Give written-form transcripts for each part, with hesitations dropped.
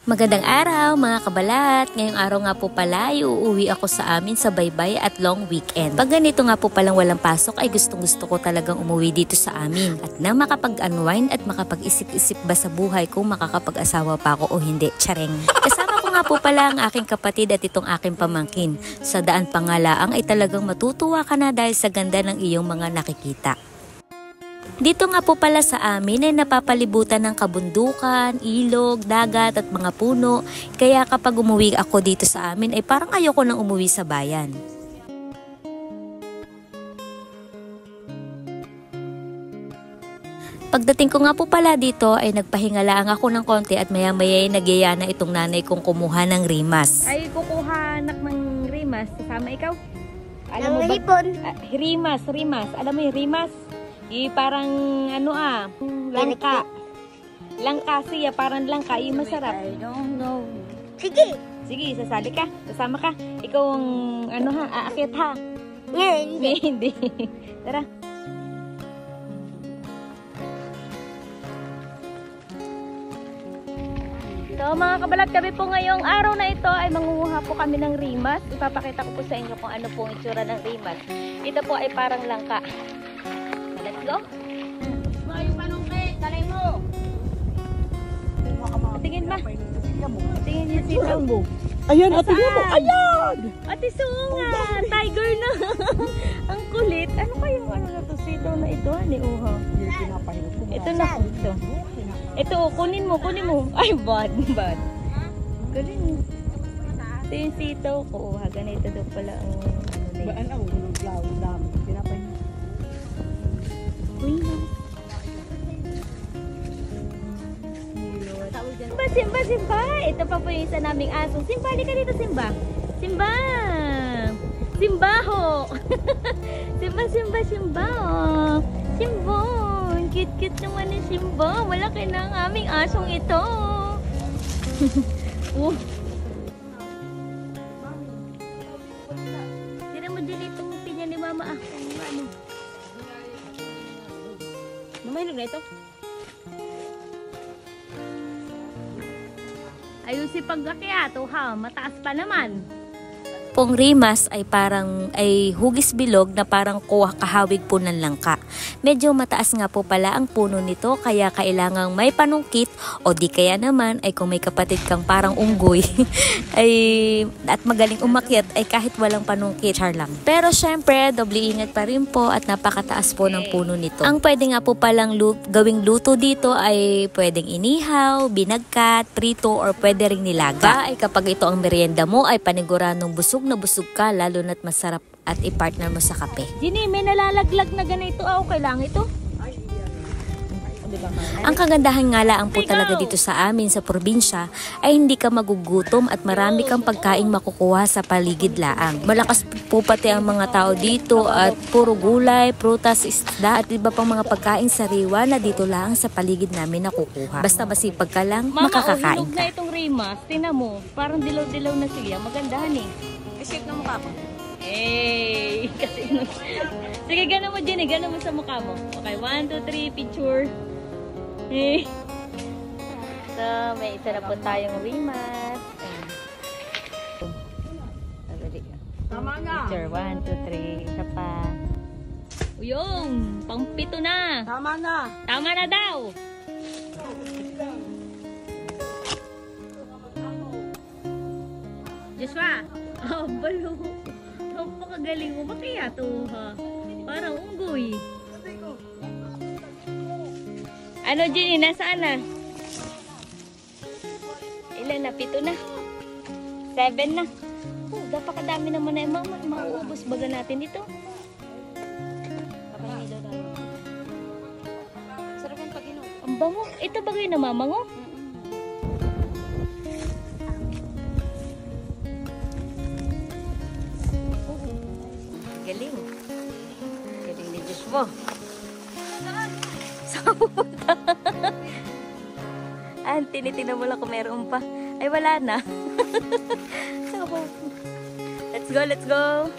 Magandang araw mga kabalat! Ngayong araw nga po pala ay uuwi ako sa amin sa baybay at long weekend. Pag ganito nga po palang walang pasok ay gustong-gusto ko talagang umuwi dito sa amin at na makapag-unwind at makapag-isip-isip ba sa buhay kung makakapag-asawa pa ako o hindi. Tsareng! Kasama ko nga po pala ang aking kapatid at itong aking pamangkin. Sa daan pangalaang ay talagang matutuwa ka na dahil sa ganda ng iyong mga nakikita. Dito nga po pala sa amin ay napapalibutan ng kabundukan, ilog, dagat at mga puno. Kaya kapag umuwi ako dito sa amin ay parang ayoko nang umuwi sa bayan. Pagdating ko nga po pala dito ay nagpahinga ako ng konti at maya-maya ay nagyaya na itong nanay kong kumuha ng rimas. Ay kukuha anak ng rimas, kasama ikaw? Alam mo ba? Rimas. Alam mo yung rimas? Parang langka. Langka siya, parang langka. Masarap. I don't know. Sige. Sige, sasali ka. Kasama ka. Ikaw ang aakit ha. Hindi. Tara. So mga kabalat, kami po ngayong araw na ito ay mangunguha po kami ng rimas. Ipapakita ko po sa inyo kung ano po ang itsura ng rimas. Ito po ay parang langka. Let's go. Yung panungkit, talay mo. Tingin ba? Tingin yung sitaw mo. Ayan, ate mo. Ayan! Ate Sunga! Tiger na! Ang kulit. Ano kayong na to? Sitaw na ito, uha. Ito na po ito. Ito, kunin mo. Ay, bad. Kunin mo. Ito yung sitaw ko. Ganito daw pala ang Simba! Ito pa po yung isa naming aso. Simba, halika dito, Simba! Simbaho! Simba! Oh. Simba! Cute naman ni Simba. Malaki na ang aming asong ito. Tira mo din itong pinya ni Mama. Mamaynog na ito. Ayun si paggakiato ha, mataas pa naman. Pong rimas ay parang hugis bilog na parang kahawig po ng langka. Medyo mataas nga po pala ang puno nito kaya kailangang may panungkit o di kaya naman ay kung may kapatid kang parang unggoy at magaling umakyat ay kahit walang panungkit, char lang. Pero syempre, doble ingat pa rin po at napakataas po ng puno nito. Ang pwede nga po palang gawing luto dito ay pwedeng inihaw, binagkat, prito or pwede ring nilaga. Ay kapag ito ang merienda mo ay paniguradong busog na busog ka, lalo na't masarap at i-partner mo sa kape. Ginny, may nalalaglag na ganito. Okay lang ito. Ang kagandahan nga lang po talaga dito sa amin sa probinsya ay hindi ka magugutom at marami kang pagkaing makukuha sa paligid laang. Malakas po pati ang mga tao dito at puro gulay, prutas, isda at iba pang mga pagkaing sariwa na dito lang sa paligid namin nakukuha. Basta masipag ka lang, makakakain Mama, ka. na itong rimas. Tingnan mo, parang dilaw-dilaw na siya. Magandahan eh. Isip na mukha ko. Kasi sige, gano'n mo dyan gano'n mo sa mukha mo. Okay, 1, 2, 3, picture. So, may isa na po tayong rimas. Tama na. Picture, 1, 2, 3. Isa pa. Uyong, pang-pito na. Tama na. Tama na daw. Joshua. Oh, balo. Napakagaling mo. Bakit to ha? Parang unggoy. Ano, Jenny? Nasaan na? Ilan na? 7 na? 7 na? Napakadami naman na. Mauubos baga natin ito. Sarap yung pag-inom. Ang bango. Ito bagay na mamango? Galing. Galing ni Diyos mo. Tinitingnan mo lang kung meron pa. Ay, wala na. Let's go.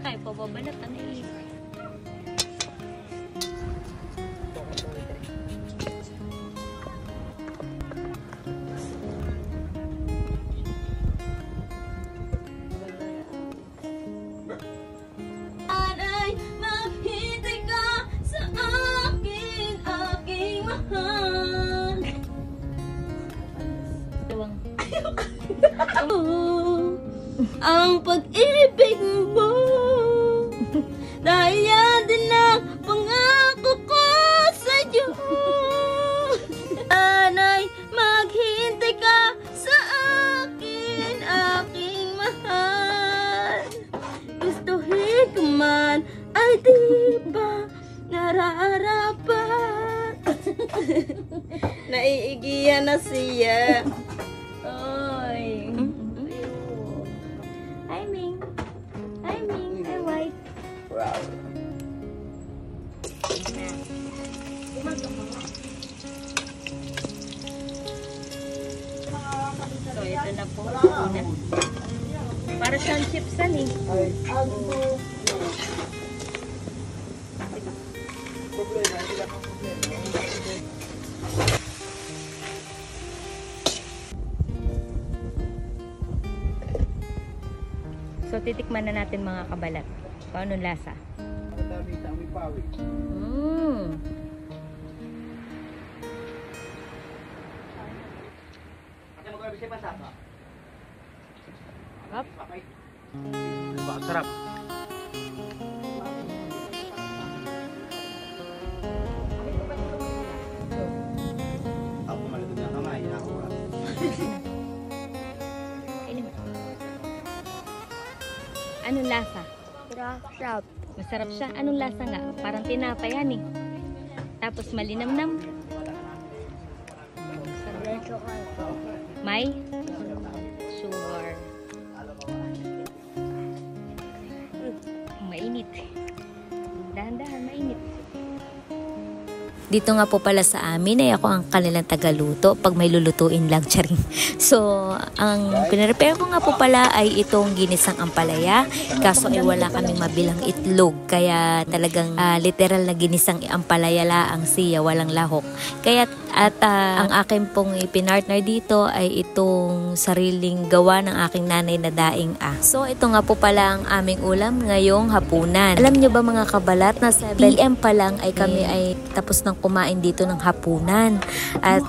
kayo pababalatan eh. Ay, maghintay ka sa akin, aking mahal. Tuwang. Ang pag-ibig mo dahil yan din ang pangako ko sa'yo. Anay, maghintay ka sa akin, aking mahal. Gustuhin ko man ay di ba nararapat. Naiigiyan na siya. Oy. Hi, Ming. Hi, Ming. Hi, White. So, ito na po. Una. Para siyang chipsan eh. So, titikman na natin mga kabalat. Paano lasa? Mmm. Sarap. Ako malutog na kamay. Ako Anong lasa? Sarap. Masarap siya. Anong lasa nga? Parang tinapay yan eh. Tapos malinamnam. May sugar. Mainit. Dahan-dahan, mainit. Dito nga po pala sa amin ay ako ang kanilang tagaluto pag may lulutuin lang, charing. So, ang pinarepare ko nga po pala ay itong ginisang ampalaya. Kaso ay wala kaming mabilang itlog. Kaya talagang literal na ginisang ampalaya laang siya, walang lahok. Kaya ang akin pong ipinartner dito ay itong sariling gawa ng aking nanay na daing So, ito nga po pala ang aming ulam ngayong hapunan. Alam nyo ba mga kabalat na 7 PM pa lang ay kami ay tapos ng kumain dito ng hapunan. At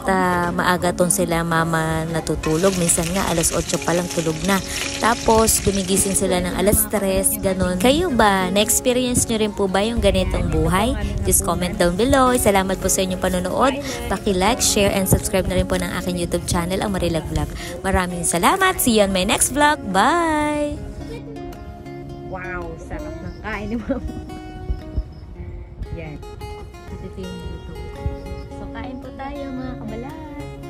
maaga ton sila mama natutulog. Minsan nga alas 8 pa lang tulog na. Tapos gumigising sila ng alas 3, ganun. Kayo ba? Na-experience nyo rin po ba yung ganitong buhay? Just comment down below. Salamat po sa inyong panonood. Paki-like, share, and subscribe na rin po ng aking YouTube channel, ang Marilag Vlog. Maraming salamat. See you on my next vlog. Bye! Wow! Sarap ng kain ni Mama. Yan. Ito yung luto. So, kain po tayo mga kabalat.